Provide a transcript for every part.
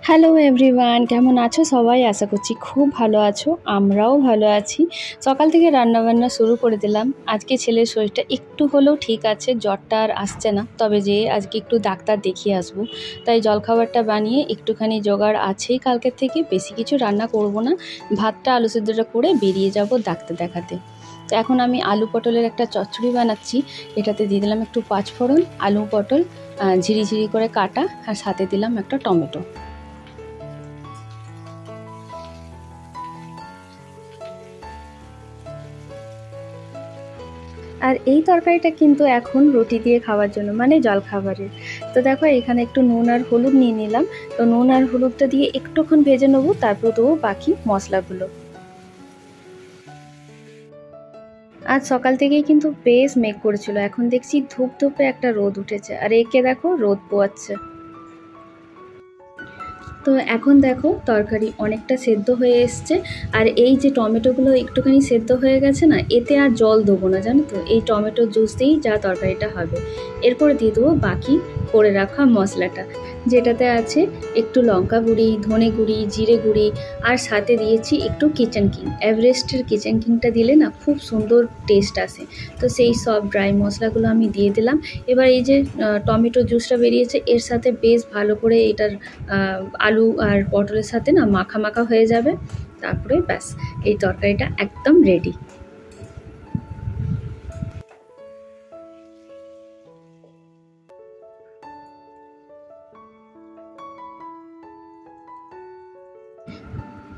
Hello everyone, কেমন আছো সবাই? আশা করছি খুব ভালো আছো, আমরাও ভালো আছি। সকাল থেকে রান্নাবান্না শুরু করে দিলাম। আজকে ছেলের শরীরটা একটু হলেও ঠিক আছে, জ্বরটা আর আসছে না। তবে যে আজকে একটু ডাক্তার দেখিয়ে আসবো, তাই জলখাবারটা বানিয়ে একটুখানি জোগাড় আছেই কালকের থেকে। বেশি কিছু রান্না করব না, ভাতটা আলু সিদ্ধটা করে বেরিয়ে যাব ডাক্তার দেখাতে। তো এখন আমি আলু পটলের একটা চচ্চড়ি বানাচ্ছি। এটাতে দিয়ে দিলাম একটু পাঁচফোড়ন, আলু পটল ঝিরিঝিরি করে কাটা, আর সাথে দিলাম একটা টমেটো। আর এই তরকারিটা কিন্তু এখন রুটি দিয়ে খাওয়ার জন্য, মানে জলখাবারের। তো দেখো এখানে একটু নুন আর হলুদ নিয়ে নিলাম। তো নুন আর হলুদটা দিয়ে একটুক্ষণ ভেজে নেবো, তারপর দেবো বাকি মশলাগুলো। আজ সকাল থেকেই কিন্তু বেশ মেঘ করেছিল, এখন দেখছি ধূপধূপে একটা রোদ উঠেছে, আর একে দেখো রোদ পোয়াচ্ছে। তো এখন দেখো তরকারি অনেকটা সেদ্ধ হয়ে এসছে, আর এই যে টমেটোগুলো একটুখানি সেদ্ধ হয়ে গেছে না, এতে আর জল দেবো না, জানো তো, এই টমেটোর জুস দিয়েই যা তরকারিটা হবে। এরপরে দিয়ে দেবো বাকি করে রাখা মশলাটা, যেটাতে আছে একটু লঙ্কা গুঁড়ি, ধনে গুঁড়ি, জিরে গুঁড়ি, আর সাথে দিয়েছি একটু কিচেন কিং। এভারেস্টের কিচেন কিংটা দিলে না খুব সুন্দর টেস্ট আসে। তো সেই সব ড্রাই মশলাগুলো আমি দিয়ে দিলাম। এবার এই যে টমেটো জুসটা বেরিয়েছে, এর সাথে বেশ ভালো করে এটার আলু আর পটলের সাথে না মাখা মাখা হয়ে যাবে। তারপরে ব্যাস, এই তরকারিটা একদম রেডি।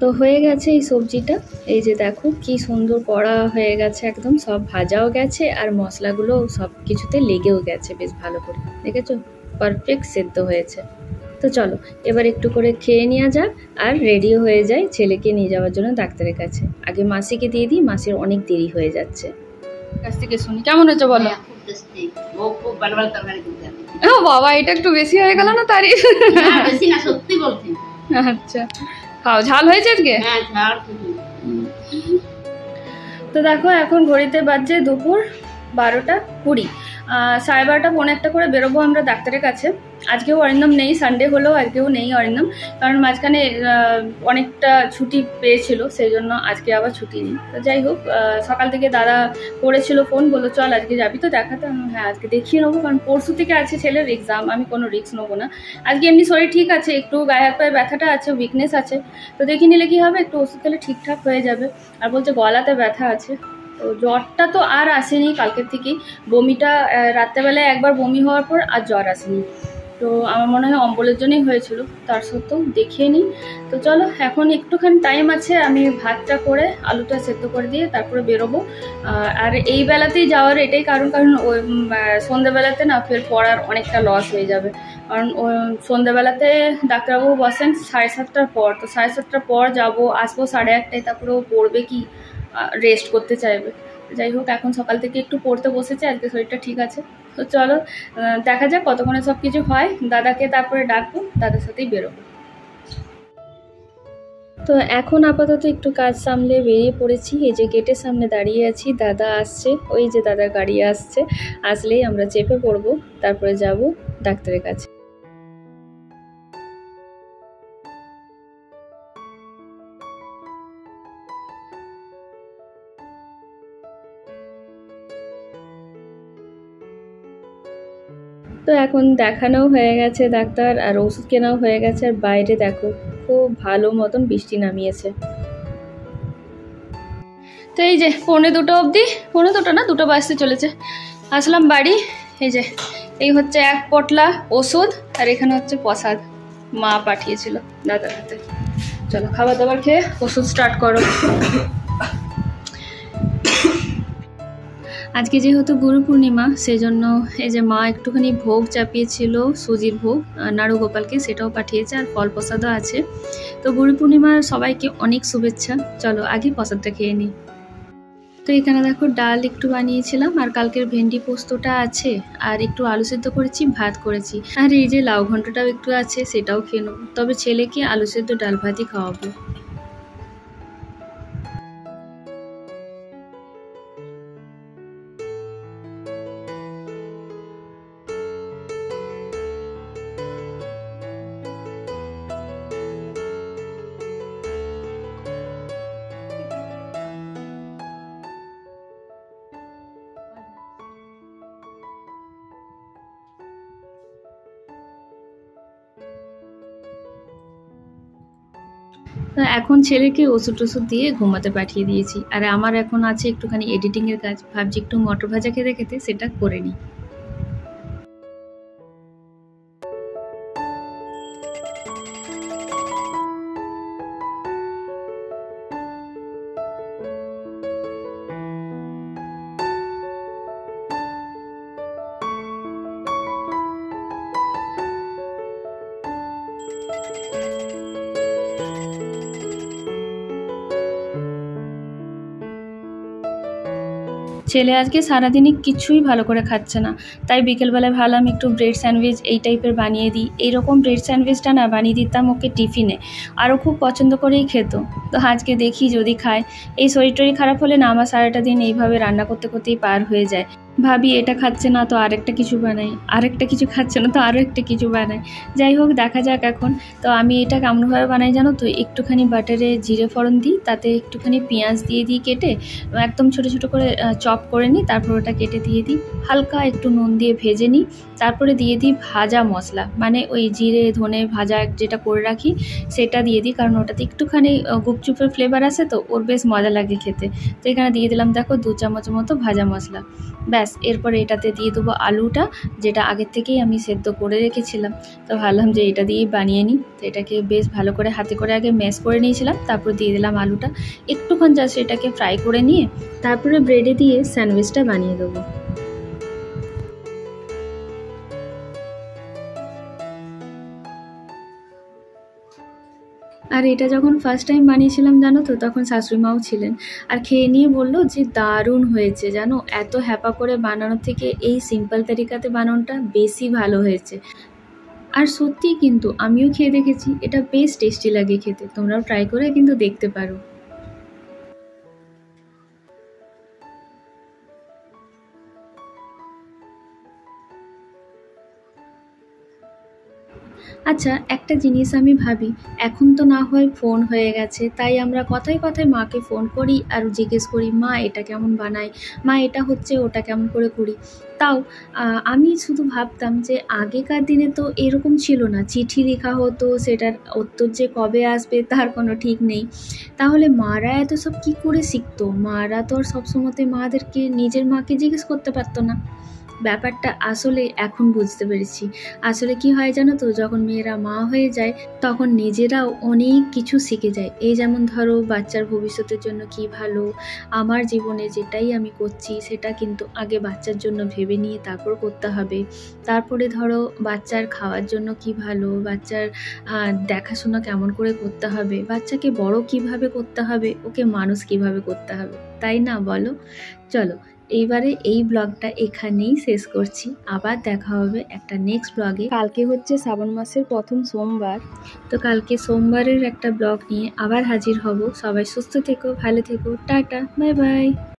তো হয়ে গেছে এই সবজিটা। এই যে দেখো কি সুন্দর কড়া হয়ে গেছে, একদম সব ভাজাও গেছে, আর মশলাগুলো সব কিছুতে লেগেও গেছে বেশ ভালো করে। দেখেছো, পারফেক্ট সেদ্ধ হয়েছে। তো চলো এবার একটু করে খেয়ে নেওয়া যাক, আর রেডিও হয়ে যায় ছেলেকে নিয়ে যাওয়ার জন্য ডাক্তারের কাছে। আগে মাসিকে দিয়ে দিই, মাসির অনেক দেরি হয়ে যাচ্ছে। কাছ থেকে শুনি কেমন হয়েছে বলো। ও বাবা, এটা একটু বেশি হয়ে গেল না তারিফ? বেশি না, সত্যি বলছি। আচ্ছা, খাও। ঝাল হয়েছে আজকে? হ্যাঁ, ঝাল। তো দেখো এখন ঘড়িতে বাজছে দুপুর 12টা 20। 12:30 পৌনে একটা করে বেরোবো আমরা ডাক্তারের কাছে। আজকেও অরিন্দম নেই, সানডে হলেও আজকেও নেই অরিন্দম, কারণ মাঝখানে অনেকটা ছুটি পেয়েছিল, সেই জন্য আজকে আবার ছুটি নেই। তো যাই হোক, সকাল থেকে দাদা করেছিল ফোন, বললো চল আজকে যাবি তো দেখাতে। হ্যাঁ আজকে দেখিয়ে নেবো, কারণ পরশু থেকে আছে ছেলের এক্সাম, আমি কোনো রিস্ক নেবো না। আজকে এমনি শরীর ঠিক আছে, একটু গায়ে হাত পায়ে ব্যথাটা আছে, উইকনেস আছে, তো দেখিয়ে নিলে কী হবে, একটু ওষুধ খেলে ঠিকঠাক হয়ে যাবে। আর বলছে গলাতে ব্যথা আছে। তো জ্বরটা তো আর আসেনি কালকের থেকেই, বমিটা রাত্রেবেলায় একবার বমি হওয়ার পর আর জ্বর আসেনি। তো আমার মনে হয় অম্বলের জন্যই হয়েছিল, তার সত্ত্বেও দেখিয়ে নিই। তো চলো এখন একটুখানি টাইম আছে, আমি ভাতটা করে আলুটা সেদ্ধ করে দিয়ে তারপরে বেরোবো। আর এই বেলাতেই যাওয়ার এটাই কারণ ওই সন্ধ্যেবেলাতে না ফের পড়ার অনেকটা লস হয়ে যাবে, কারণ সন্ধ্যেবেলাতে ডাক্তারবাবু বসেন 7:30টার পর। তো 7:30টার পর যাবো, আসবো 1:30টায়, তারপরে ও পড়বে কি, রেস্ট করতে চাইবে। যাই হোক এখন সকাল থেকে একটু পড়তে বসেছে, আজকে শরীরটা ঠিক আছে। তো চলো দেখা যাক কতক্ষণে সব কিছু হয়। দাদাকে তারপরে ডাকবো, দাদার সাথেই বেরোবো। তো এখন আপাতত একটু কাজ সামলে বেরিয়ে পড়েছি। এই যে গেটের সামনে দাঁড়িয়ে আছি, দাদা আসছে, ওই যে দাদার গাড়ি আসছে, আসলেই আমরা চেপে পড়বো, তারপরে যাব ডাক্তারের কাছে। তো এখন দেখানোও হয়ে গেছে ডাক্তার, আর ওষুধ কেনাও হয়ে গেছে, আর বাইরে দেখো খুব ভালো মতন বৃষ্টি নামিয়েছে। তো এই যে 1:45 অবধি, 1:45 না 2টা বাজতে চলেছে, আসলাম বাড়ি। এই যে এই হচ্ছে 1 পটলা ওষুধ, আর এখানে হচ্ছে প্রসাদ, মা পাঠিয়েছিল দাদার হাতে। চলো খাবার দাবার খেয়ে ওষুধ স্টার্ট করো। আজকে যেহেতু গুরু পূর্ণিমা, সেজন্য এই যে মা একটুখানি ভোগ চাপিয়েছিল, সুজির ভোগ নাড়ু গোপালকে, সেটাও পাঠিয়েছে, আর ফল প্রসাদও আছে। তো গুরু পূর্ণিমার সবাইকে অনেক শুভেচ্ছা। চলো আগে প্রসাদটা খেয়ে নিই। তো এখানে দেখো ডাল একটু বানিয়েছিলাম, আর কালকের ভেন্ডি পোস্তটা আছে, আর একটু আলু সেদ্ধ করেছি, ভাত করেছি, আর এই যে লাউ ঘন্টটাও একটু আছে, সেটাও খেয়ে নেবো। তবে ছেলেকে আলু সেদ্ধ ডাল ভাতই খাওয়াবো। তো এখন ছেলেকে ওষুধ টষুধ দিয়ে ঘুমাতে পাঠিয়ে দিয়েছি, আর আমার এখন আছে একটুখানি এডিটিংয়ের কাজ। ভাবছি একটু মটর ভাজা খেতে খেতে সেটা করে নিই। ছেলে আজকে সারাদিনই কিছুই ভালো করে খাচ্ছে না, তাই বিকেলবেলায় ভাবলাম একটু ব্রেড স্যান্ডউইচ এই টাইপের বানিয়ে দিই। এইরকম ব্রেড স্যান্ডউইচটা না বানিয়ে দিতাম ওকে টিফিনে, আরও খুব পছন্দ করেই খেত। তো আজকে দেখি যদি খায়। এই শরীর টরীর খারাপ হলে না আমার সারাটা দিন এইভাবে রান্না করতে করতেই পার হয়ে যায়। ভাবি এটা খাচ্ছে না তো আরেকটা কিছু বানাই, আরেকটা কিছু খাচ্ছে না তো আরও একটা কিছু বানাই। যাই হোক, দেখা যাক এখন। তো আমি এটা কেমনভাবে বানাই জানো তো, একটুখানি বাটারে জিরে ফোড়ন দিই, তাতে একটুখানি পেঁয়াজ দিয়ে দিই কেটে, একদম ছোটো ছোটো করে চপ করে নিই, তারপর ওটা কেটে দিয়ে দিই, হালকা একটু নুন দিয়ে ভেজে নিই, তারপরে দিয়ে দিই ভাজা মশলা, মানে ওই জিরে ধনে ভাজা যেটা করে রাখি সেটা দিয়ে দিই, কারণ ওটাতে একটুখানি গুপচুপের ফ্লেভার আসে তো ওর বেশ মজা লাগে খেতে। তো এখানে দিয়ে দিলাম দেখো 2 চামচ মতো ভাজা মশলা। ব্যাস, এরপরে এটাতে দিয়ে দেবো আলুটা, যেটা আগের থেকেই আমি সেদ্ধ করে রেখেছিলাম। তো ভাবলাম যে এটা দিয়েই বানিয়ে নিই। তো এটাকে বেশ ভালো করে হাতে করে আগে ম্যাশ করে নিয়েছিলাম, তারপর দিয়ে দিলাম আলুটা, একটুক্ষণ জাস্ট এটাকে ফ্রাই করে নিয়ে তারপরে ব্রেডে দিয়ে স্যান্ডউইচটা বানিয়ে দেবো। আর এটা যখন ফার্স্ট টাইম বানিয়েছিলাম জানো তো, তখন শাশুড়ি মাও ছিলেন, আর খেয়ে নিয়ে বললো যে দারুণ হয়েছে জানো, এত হ্যাপা করে বানানোর থেকে এই সিম্পল তরিকাতে বানানোটা বেশি ভালো হয়েছে। আর সত্যিই কিন্তু আমিও খেয়ে দেখেছি, এটা বেশ টেস্টি লাগে খেতে, তোমরাও ট্রাই করে কিন্তু দেখতে পারো। আচ্ছা, একটা জিনিস আমি ভাবি, এখন তো না হয় ফোন হয়ে গেছে, তাই আমরা কথায় কথায় মাকে ফোন করি আর জিজ্ঞেস করি, মা এটা কেমন বানাই, মা এটা হচ্ছে ওটা কেমন করে করি। তাও আমি শুধু ভাবতাম যে আগেকার দিনে তো এরকম ছিল না, চিঠি লেখা হতো, সেটার উত্তর যে কবে আসবে তার কোনো ঠিক নেই। তাহলে মারা এত সব কী করে শিখতো? মারা তো আর সবসময়তে মাদেরকে নিজের মাকে জিজ্ঞেস করতে পারতো না। ব্যাপারটা আসলে এখন বুঝতে পেরেছি। আসলে কি হয় জানো তো, যখন মেয়েরা মা হয়ে যায় তখন নিজেরাও অনেক কিছু শিখে যায়। এই যেমন ধরো, বাচ্চার ভবিষ্যতের জন্য কি ভালো, আমার জীবনে যেটাই আমি করছি সেটা কিন্তু আগে বাচ্চার জন্য ভেবে নিয়ে তারপর করতে হবে। তারপরে ধরো বাচ্চার খাওয়ার জন্য কি ভালো, বাচ্চার দেখাশোনা কেমন করে করতে হবে, বাচ্চাকে বড় কিভাবে করতে হবে, ওকে মানুষ কিভাবে করতে হবে, তাই না বলো? চলো, এইবারে এই ব্লগটা এখানেই শেষ করছি। আবার দেখা হবে একটা নেক্সট ব্লগে। কালকে হচ্ছে শ্রাবণ মাসের প্রথম সোমবার, তো কালকে সোমবারের একটা ব্লগ নিয়ে আবার হাজির হব। সবাই সুস্থ থেকো, ভালো থেকো, টাটা, বাই বাই।